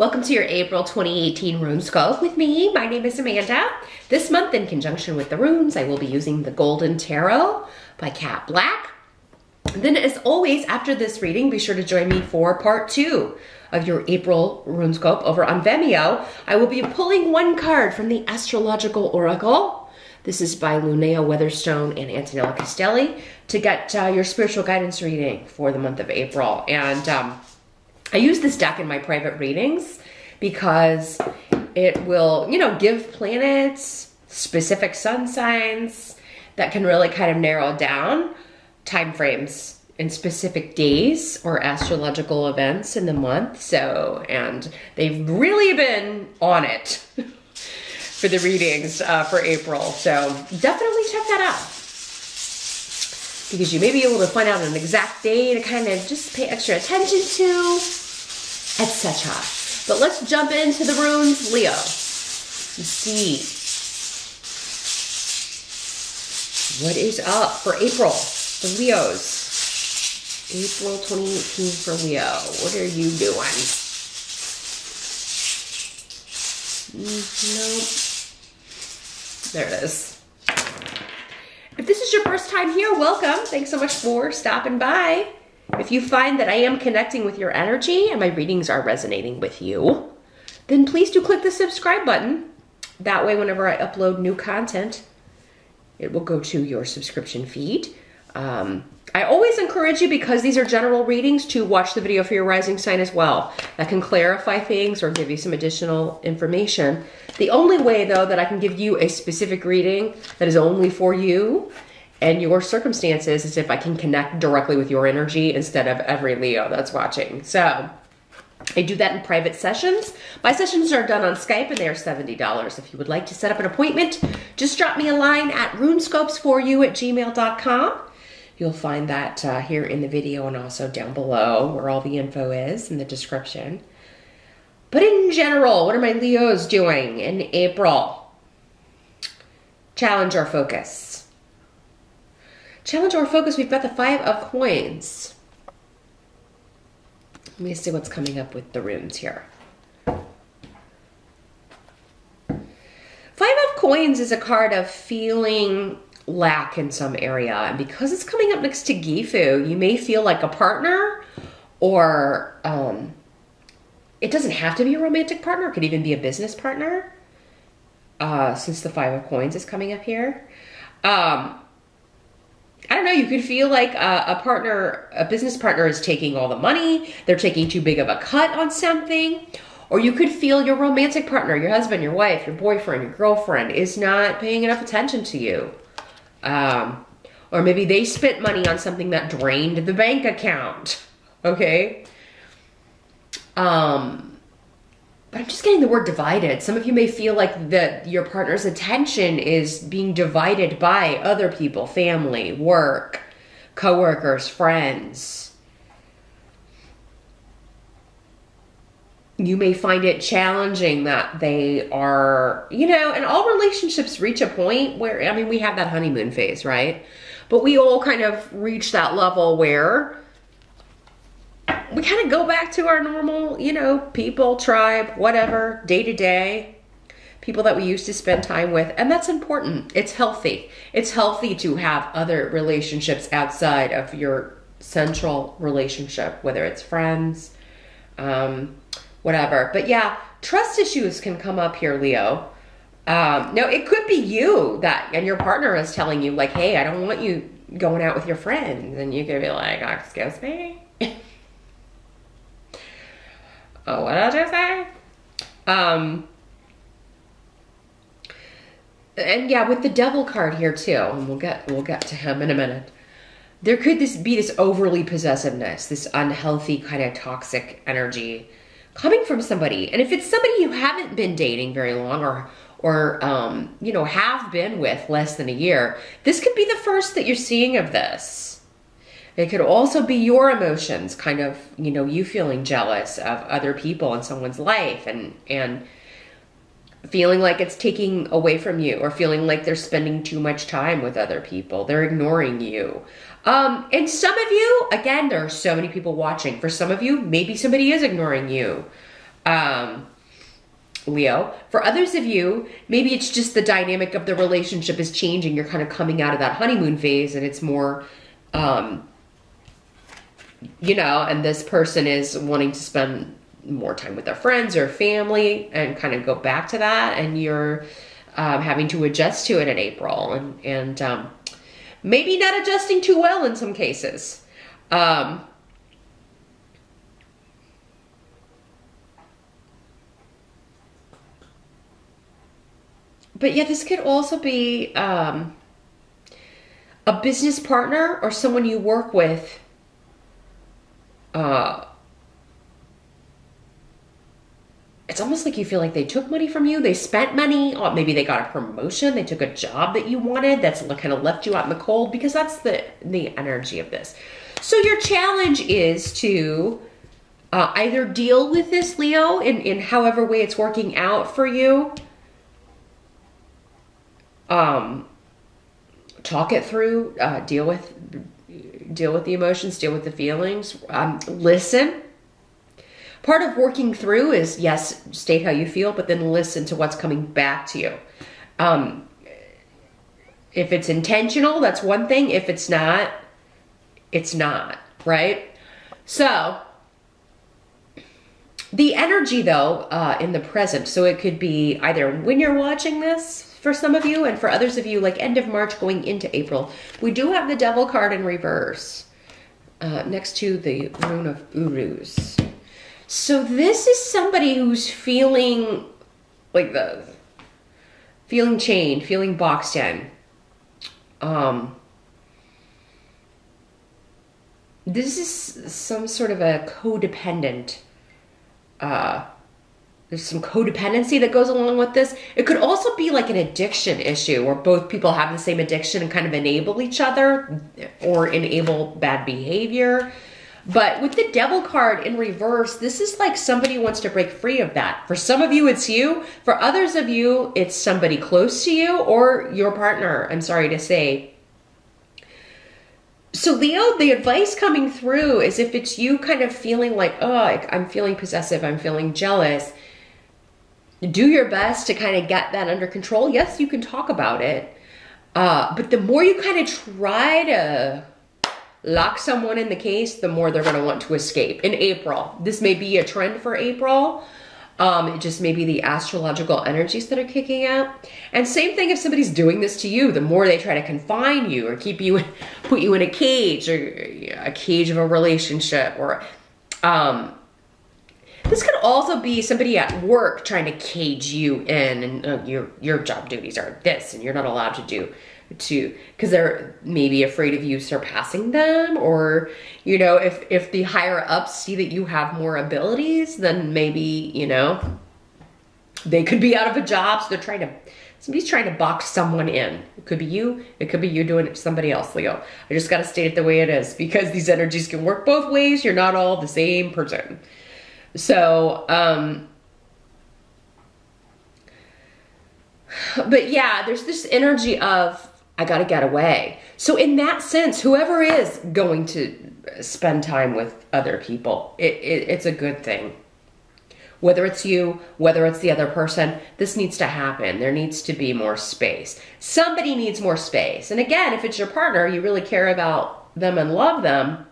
Welcome to your April 2018 RuneScope with me. My name is Amanda. This month, in conjunction with the runes, I will be using the Golden Tarot by Cat Black. Then, as always, after this reading, be sure to join me for part 2 of your April RuneScope over on Vimeo. I will be pulling one card from the Astrological Oracle. This is by Lunea Weatherstone and Antonella Castelli to get your spiritual guidance reading for the month of April. And I use this deck in my private readings because it will, give planets, specific sun signs that can really kind of narrow down time frames in specific days or astrological events in the month. So, and they've really been on it for the readings for April. So definitely check that out, because you may be able to find out an exact day to kind of just pay extra attention to, etc. But let's jump into the runes, Leo. You see what is up for April for Leos. April 2018 for Leo. What are you doing? Nope. There it is. If this is your first time here, welcome. Thanks so much for stopping by. If you find that I am connecting with your energy and my readings are resonating with you, then please do click the subscribe button. That way, whenever I upload new content, it will go to your subscription feed. I always encourage you, because these are general readings, to watch the video for your rising sign as well. That can clarify things or give you some additional information. The only way, though, that I can give you a specific reading that is only for you and your circumstances is if I can connect directly with your energy instead of every Leo that's watching. So I do that in private sessions. My sessions are done on Skype and they are $70. If you would like to set up an appointment, just drop me a line at runescopesforyou@gmail.com. You'll find that here in the video and also down below where all the info is in the description. But in general, what are my Leos doing in April? Challenge our focus. Challenge our focus. We've got the 5 of Coins. Let me see what's coming up with the runes here. 5 of Coins is a card of feeling lack in some area, and because it's coming up next to Gifu, you may feel like a partner, or it doesn't have to be a romantic partner, it could even be a business partner, since the 5 of Coins is coming up here. I don't know, you could feel like a business partner is taking all the money, they're taking too big of a cut on something. Or you could feel your romantic partner, your husband, your wife, your boyfriend, your girlfriend is not paying enough attention to you. Or maybe they spent money on something that drained the bank account, okay? But I'm just getting the word divided. Some of you may feel like your partner's attention is being divided by other people, family, work, coworkers, friends. You may find it challenging that they are, and all relationships reach a point where, we have that honeymoon phase, right? But we all kind of reach that level where we kind of go back to our normal, people, tribe, whatever, day to day, people that we used to spend time with. And that's important. It's healthy. It's healthy to have other relationships outside of your central relationship, whether it's friends, whatever. But yeah, trust issues can come up here, Leo. No, it could be you and your partner is telling you like, hey, I don't want you going out with your friends. And you could be like, excuse me? Oh, what did I say? And yeah, with the Devil card here too, and we'll get to him in a minute. There could be this overly possessiveness, this unhealthy kind of toxic energy coming from somebody. And if it's somebody you haven't been dating very long or have been with less than a year, this could be the first that you're seeing of this. It could also be your emotions, kind of, you feeling jealous of other people in someone's life and feeling like it's taking away from you, or feeling like they're spending too much time with other people. They're ignoring you. And some of you, again, there are so many people watching. For some of you, maybe somebody is ignoring you. Leo. For others of you, maybe it's just the dynamic of the relationship is changing. You're kind of coming out of that honeymoon phase and it's more, you know, and this person is wanting to spend more time with their friends or family and kind of go back to that. And you're having to adjust to it in April and maybe not adjusting too well in some cases. But yeah, this could also be a business partner or someone you work with. It's almost like you feel like they took money from you. They spent money, or maybe they got a promotion. They took a job that you wanted that's kind of left you out in the cold, because that's the energy of this. So your challenge is to either deal with this, Leo, in however way it's working out for you. Talk it through, deal with the emotions, deal with the feelings, listen. Part of working through is, yes, state how you feel, but then listen to what's coming back to you. If it's intentional, that's one thing. If it's not, it's not, right? So the energy though, in the present, so it could be either when you're watching this, for some of you, and for others of you, like end of March going into April. We do have the Devil card in reverse next to the Rune of Urus. So this is somebody who's feeling like feeling chained, feeling boxed in. This is some sort of a codependent, there's some codependency that goes along with this. It could also be like an addiction issue where both people have the same addiction and kind of enable each other or enable bad behavior. But with the Devil card in reverse, this is like somebody wants to break free of that. For some of you, it's you. For others of you, it's somebody close to you or your partner, I'm sorry to say. So Leo, the advice coming through is if it's you kind of feeling like, oh, I'm feeling possessive, I'm feeling jealous, do your best to kind of get that under control. Yes, you can talk about it. But the more you kind of try to lock someone in the case, the more they're going to want to escape. In April, this may be a trend for April. It just may be the astrological energies that are kicking out. And same thing if somebody's doing this to you, the more they try to confine you or keep you, put you in a cage or a cage of a relationship. Or this could also be somebody at work trying to cage you in, and your job duties are this, and you're not allowed to do because they're maybe afraid of you surpassing them, or you know, if the higher ups see that you have more abilities, then maybe, you know, they could be out of a job, so somebody's trying to box someone in. It could be you, it could be you doing it to somebody else, Leo. I just got to state it the way it is, because these energies can work both ways. You're not all the same person. So but yeah, there's this energy of I gotta get away. So in that sense, whoever is going to spend time with other people, it's a good thing. Whether it's you, whether it's the other person, this needs to happen. There needs to be more space. Somebody needs more space. And again, if it's your partner, you really care about them and love them,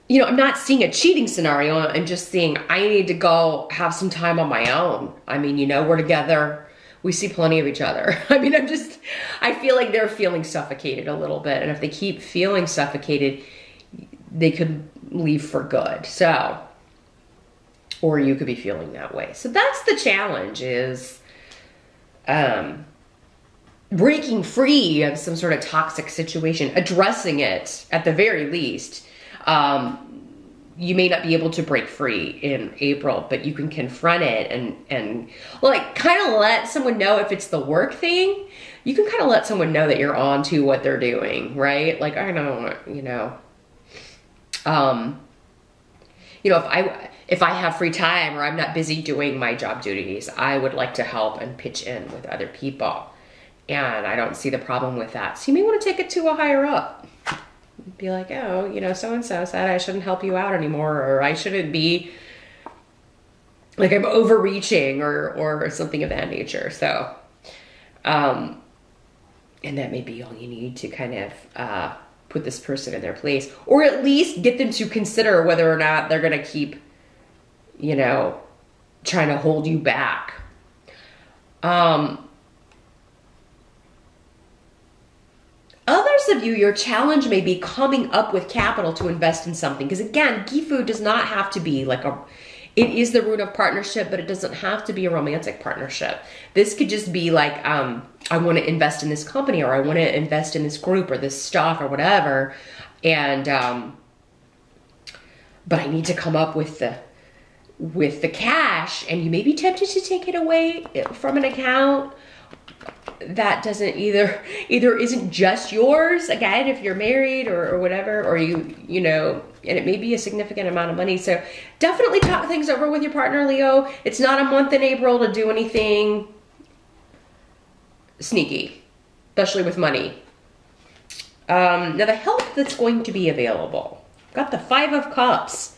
you know, I'm not seeing a cheating scenario. I'm just seeing I need to go have some time on my own. I mean, you know, we're together. We see plenty of each other. I mean, I feel like they're feeling suffocated a little bit. And if they keep feeling suffocated, they could leave for good. So, or you could be feeling that way. So that's the challenge, is breaking free of some sort of toxic situation, addressing it at the very least. You may not be able to break free in April, but you can confront it and like kind of let someone know if it's the work thing. You can kind of let someone know that you're on to what they're doing, right? Like, I know, you know, if I have free time or I'm not busy doing my job duties, I would like to help and pitch in with other people. And I don't see the problem with that. So you may want to take it to a higher up. Be like, oh, you know, so-and-so said I shouldn't help you out anymore, or I shouldn't be like I'm overreaching or something of that nature. So, and that may be all you need to kind of put this person in their place, or at least get them to consider whether or not they're going to keep, you know, trying to hold you back. Others of you, your challenge may be coming up with capital to invest in something. Because again, Gifu does not have to be like it is the rune of partnership, but it doesn't have to be a romantic partnership. This could just be like, I want to invest in this company, or I want to invest in this group or this stock or whatever. And, but I need to come up with the cash, and you may be tempted to take it away from an account that doesn't either isn't just yours, again, if you're married or whatever, or you know, and it may be a significant amount of money. So definitely talk things over with your partner, Leo. It's not a month in April to do anything sneaky, especially with money. Now the help that's going to be available. I've got the 5 of Cups.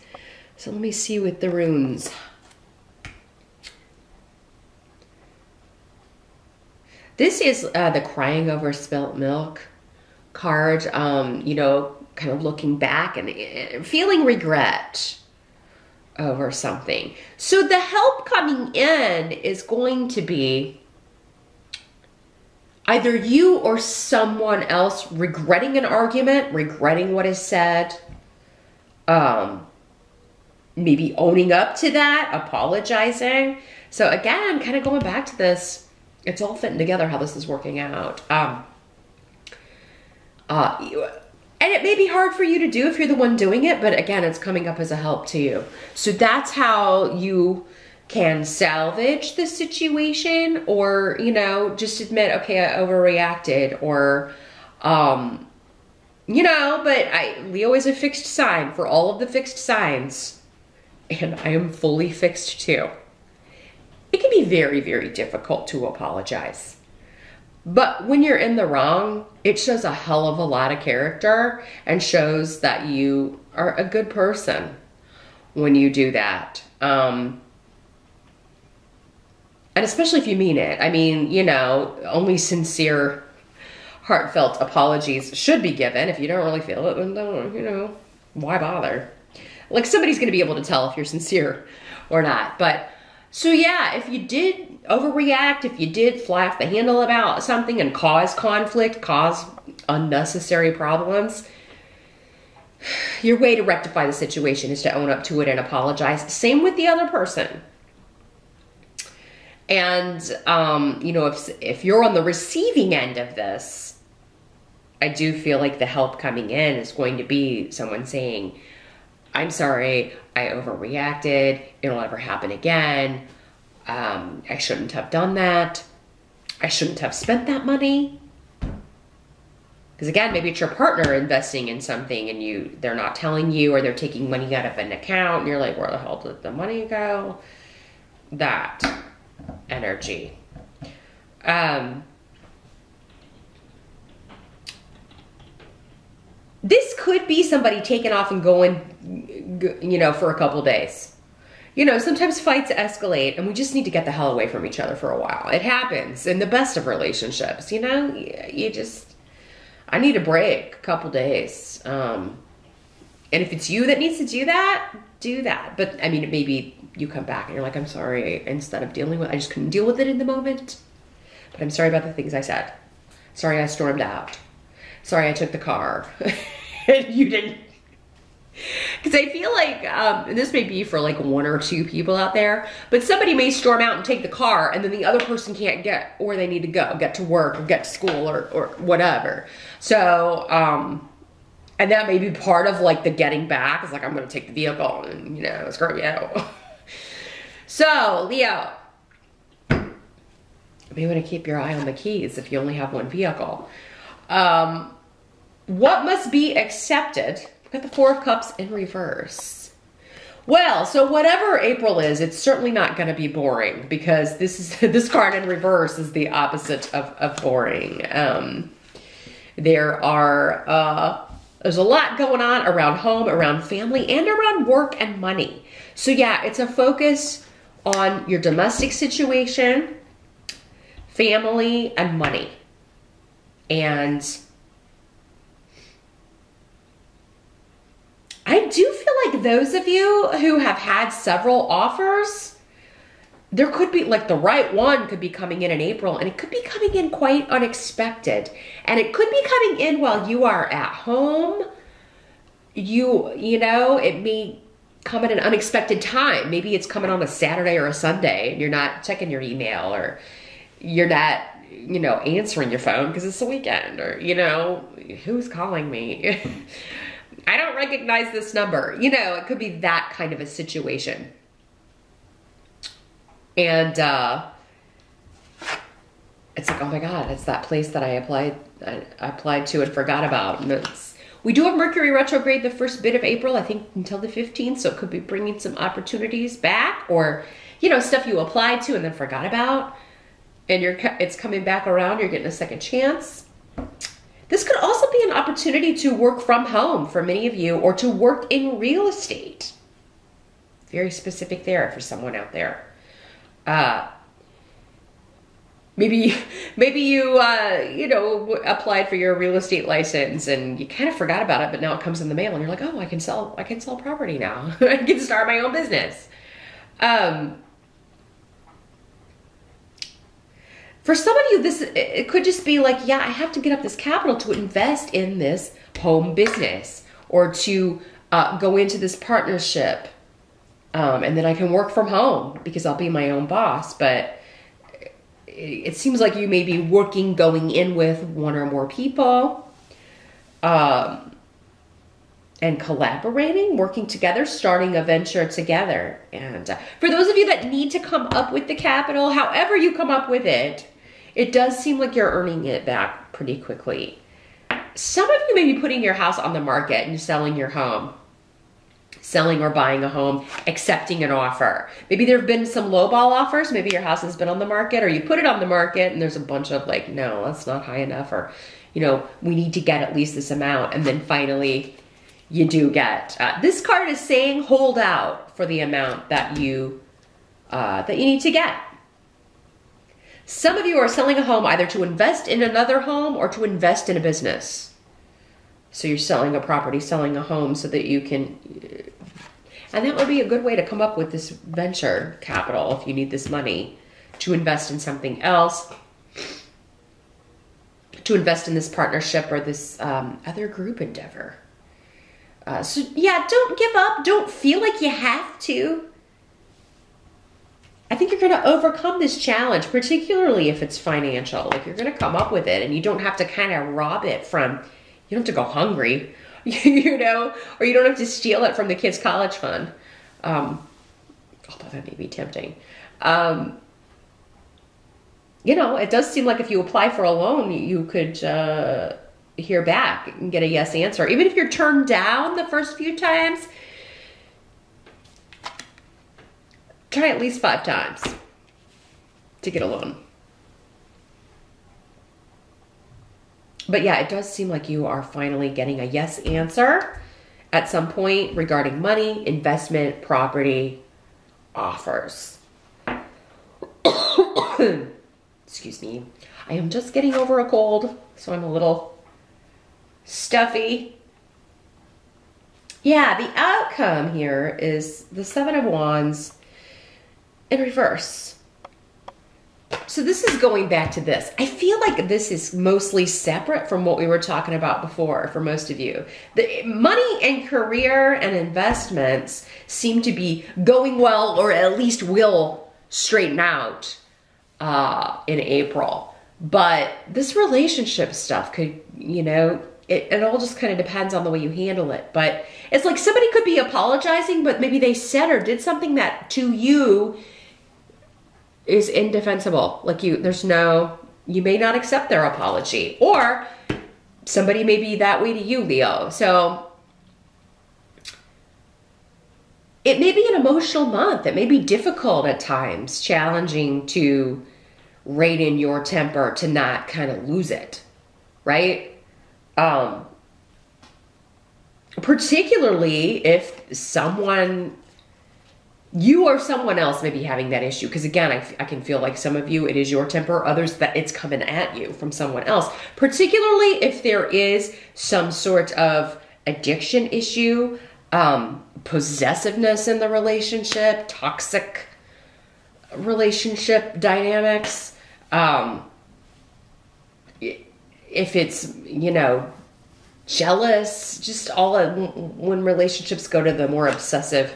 So let me see with the runes. This is the crying over spilt milk card, you know, kind of looking back and feeling regret over something. So the help coming in is going to be either you or someone else regretting an argument, regretting what is said, maybe owning up to that, apologizing. So again, kind of going back to this, it's all fitting together how this is working out. And it may be hard for you to do if you're the one doing it, but again, it's coming up as a help to you. So that's how you can salvage the situation, or, you know, just admit, okay, I overreacted, or, you know, but Leo is a fixed sign for all of the fixed signs, and I am fully fixed too. It can be very, very difficult to apologize. But when you're in the wrong, it shows a hell of a lot of character and shows that you are a good person when you do that. And especially if you mean it. I mean, you know, only sincere, heartfelt apologies should be given. If you don't really feel it, then don't, you know, why bother? Like, somebody's going to be able to tell if you're sincere or not. But so yeah, if you did overreact, if you did fly off the handle about something and cause conflict, cause unnecessary problems, your way to rectify the situation is to own up to it and apologize. Same with the other person. And, you know, if you're on the receiving end of this, I do feel like the help coming in is going to be someone saying, I'm sorry, I overreacted. It'll never happen again. I shouldn't have done that. I shouldn't have spent that money. Because again, maybe it's your partner investing in something and they're not telling you, or they're taking money out of an account and you're like, where the hell did the money go? That energy. This could be somebody taking off and going, you know, for a couple days. You know, sometimes fights escalate and we just need to get the hell away from each other for a while. It happens in the best of relationships, you know? I need a break, a couple days. And if it's you that needs to do that, do that. But, I mean, maybe you come back and you're like, I'm sorry, instead of dealing with it, I just couldn't deal with it in the moment. But I'm sorry about the things I said. Sorry I stormed out. Sorry I took the car. And you didn't. Because I feel like, and this may be for like 1 or 2 people out there, but somebody may storm out and take the car and then the other person can't get where they need to go, get to work or get to school or whatever. So, and that may be part of like the getting back. It's like, I'm going to take the vehicle and, you know, screw you. So, Leo, you may want to keep your eye on the keys if you only have 1 vehicle. What must be accepted? We've got the 4 of Cups in reverse. Well, so whatever April is, it's certainly not going to be boring, because this card in reverse is the opposite of boring. There's a lot going on around home, around family, and around work and money. So yeah, it's a focus on your domestic situation, family, and money. And I do feel like those of you who have had several offers, there could be, like, the right one could be coming in April, and it could be coming in quite unexpected. And it could be coming in while you are at home. You know, it may come at an unexpected time. Maybe it's coming on a Saturday or a Sunday, and you're not checking your email, or you're not, you know, answering your phone because it's the weekend, or, you know, who's calling me? I don't recognize this number. You know, it could be that kind of a situation. And it's like, oh my God, it's that place that I applied to and forgot about. And we do have Mercury retrograde the first bit of April, I think until the 15th. So it could be bringing some opportunities back, or, you know, stuff you applied to and then forgot about. And it's coming back around, you're getting a second chance. This could also be an opportunity to work from home for many of you, or to work in real estate. Very specific there for someone out there. Maybe you, you know, applied for your real estate license and you kind of forgot about it, but now it comes in the mail and you're like, oh, I can sell property now. I can start my own business. For some of you, it could just be like, yeah, I have to get up this capital to invest in this home business, or to go into this partnership. And then I can work from home because I'll be my own boss. But it seems like you may be going in with one or more people, and collaborating, working together, starting a venture together. And for those of you that need to come up with the capital, however you come up with it, it does seem like you're earning it back pretty quickly. Some of you may be putting your house on the market and selling your home. Selling or buying a home, accepting an offer. Maybe there have been some lowball offers. Maybe your house has been on the market, or you put it on the market and there's a bunch of like, no, that's not high enough, or, you know, we need to get at least this amount. And then finally you do get, this card is saying hold out for the amount that you need to get. Some of you are selling a home either to invest in another home or to invest in a business. So you're selling a property, selling a home so that you can, and that would be a good way to come up with this venture capital if you need this money to invest in something else, to invest in this partnership or this other group endeavor. So yeah, don't give up. Don't feel like you have to. I think you're going to overcome this challenge, particularly if it's financial. Like, you're going to come up with it, and you don't have to kind of rob it from, you don't have to go hungry, you know, or you don't have to steal it from the kids' college fund. Although that may be tempting. You know, it does seem like if you apply for a loan, you could hear back and get a yes answer. Even if you're turned down the first few times, try at least 5 times to get a loan. But yeah, it does seem like you are finally getting a yes answer at some point regarding money, investment, property, offers. Excuse me. I am just getting over a cold, so I'm a little stuffy. Yeah, the outcome here is the 7 of Wands in reverse. So this is going back to this. I feel like this is mostly separate from what we were talking about before for most of you. The money and career and investments seem to be going well, or at least will straighten out in April. But this relationship stuff could, you know, it all just kind of depends on the way you handle it. But it's like somebody could be apologizing, but maybe they said or did something that to you is indefensible. Like you may not accept their apology, or somebody may be that way to you, Leo. So it may be an emotional month. It may be difficult at times, challenging to rein in your temper, to not kind of lose it, right? Particularly if someone you or someone else may be having that issue. Because again, I can feel like some of you, it is your temper, others that it's coming at you from someone else. Particularly if there is some sort of addiction issue, possessiveness in the relationship, toxic relationship dynamics. If it's, you know, jealous, just all when relationships go to the more obsessive,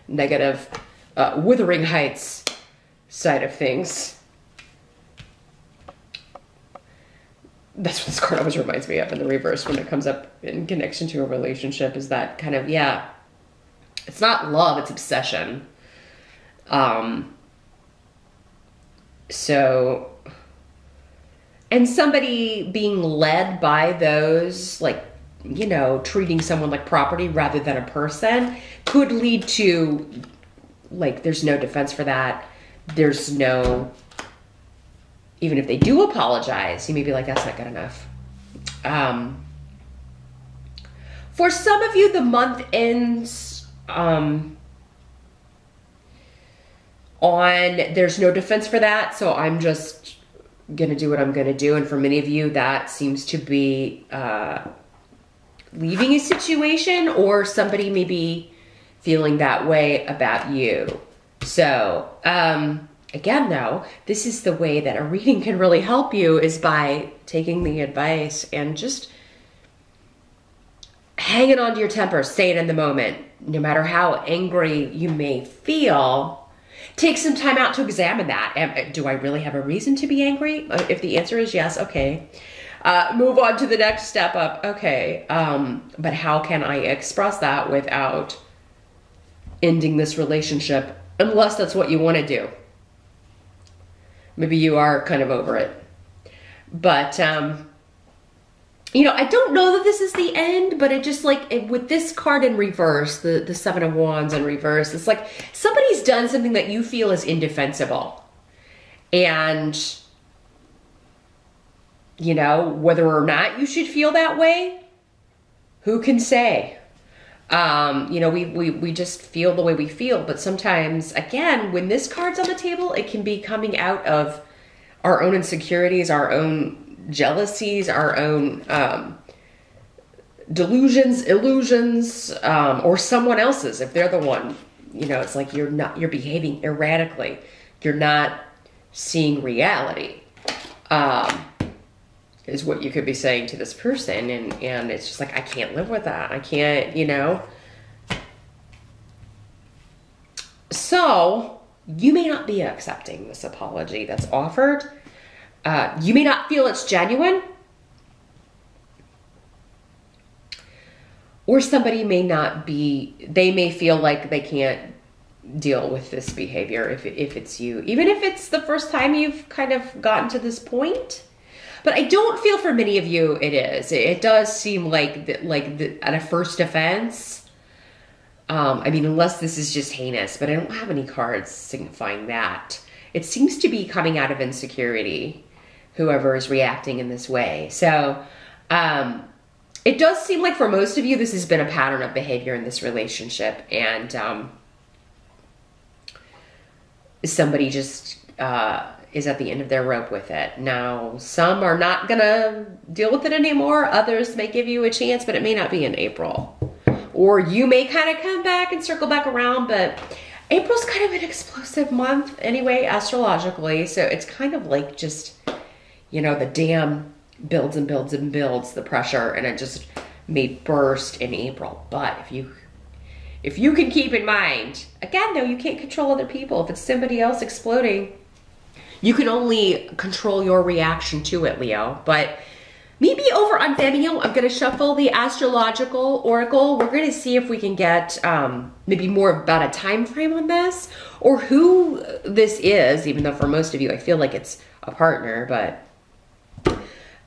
negative, Wuthering Heights side of things. That's what this card always reminds me of in the reverse when it comes up in connection to a relationship, is that kind of, yeah, it's not love, it's obsession. So, and somebody being led by those, like, you know, treating someone like property rather than a person could lead to, like, there's no defense for that. There's no, even if they do apologize, you may be like, that's not good enough. For some of you, the month ends on there's no defense for that, so I'm just gonna do what I'm gonna do. And for many of you, that seems to be leaving a situation, or somebody may be feeling that way about you. So again, though, this is the way that a reading can really help you, is by taking the advice and just hanging on to your temper, staying in the moment. No matter how angry you may feel, take some time out to examine that. Do I really have a reason to be angry? If the answer is yes, okay. Move on to the next step up. Okay, but how can I express that without ending this relationship? Unless that's what you want to do. Maybe you are kind of over it. But, you know, I don't know that this is the end, but it just, like, with this card in reverse, the Seven of Wands in reverse, it's like somebody's done something that you feel is indefensible. And, you know, whether or not you should feel that way, who can say? You know, we just feel the way we feel. But sometimes, again, when this card's on the table, it can be coming out of our own insecurities, our own jealousies, our own delusions, illusions, or someone else's. If they're the one, you know, it's like you're behaving erratically. You're not seeing reality, is what you could be saying to this person. And it's just like, I can't live with that. I can't, you know. So you may not be accepting this apology that's offered. You may not feel it's genuine. Or somebody may not be, they may feel like they can't deal with this behavior if it's you. Even if it's the first time you've kind of gotten to this point. But I don't feel for many of you it is. It does seem like at a first offense. I mean, unless this is just heinous, but I don't have any cards signifying that. It seems to be coming out of insecurity, whoever is reacting in this way. So it does seem like for most of you, this has been a pattern of behavior in this relationship. And somebody just is at the end of their rope with it. Now, some are not gonna deal with it anymore. Others may give you a chance, but it may not be in April. Or you may kind of come back and circle back around, but April's kind of an explosive month anyway, astrologically. So it's kind of like just, you know, the dam builds and builds and builds the pressure, and it just may burst in April. But if you can keep in mind, again, though, you can't control other people. If it's somebody else exploding, you can only control your reaction to it, Leo. But maybe over on Vimeo, I'm going to shuffle the astrological oracle. We're going to see if we can get maybe more about a time frame on this, or who this is, even though for most of you, I feel like it's a partner, but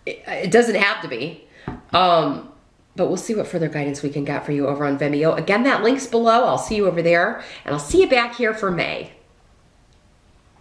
it doesn't have to be. But we'll see what further guidance we can get for you over on Vimeo. Again, that link's below. I'll see you over there, and I'll see you back here for May.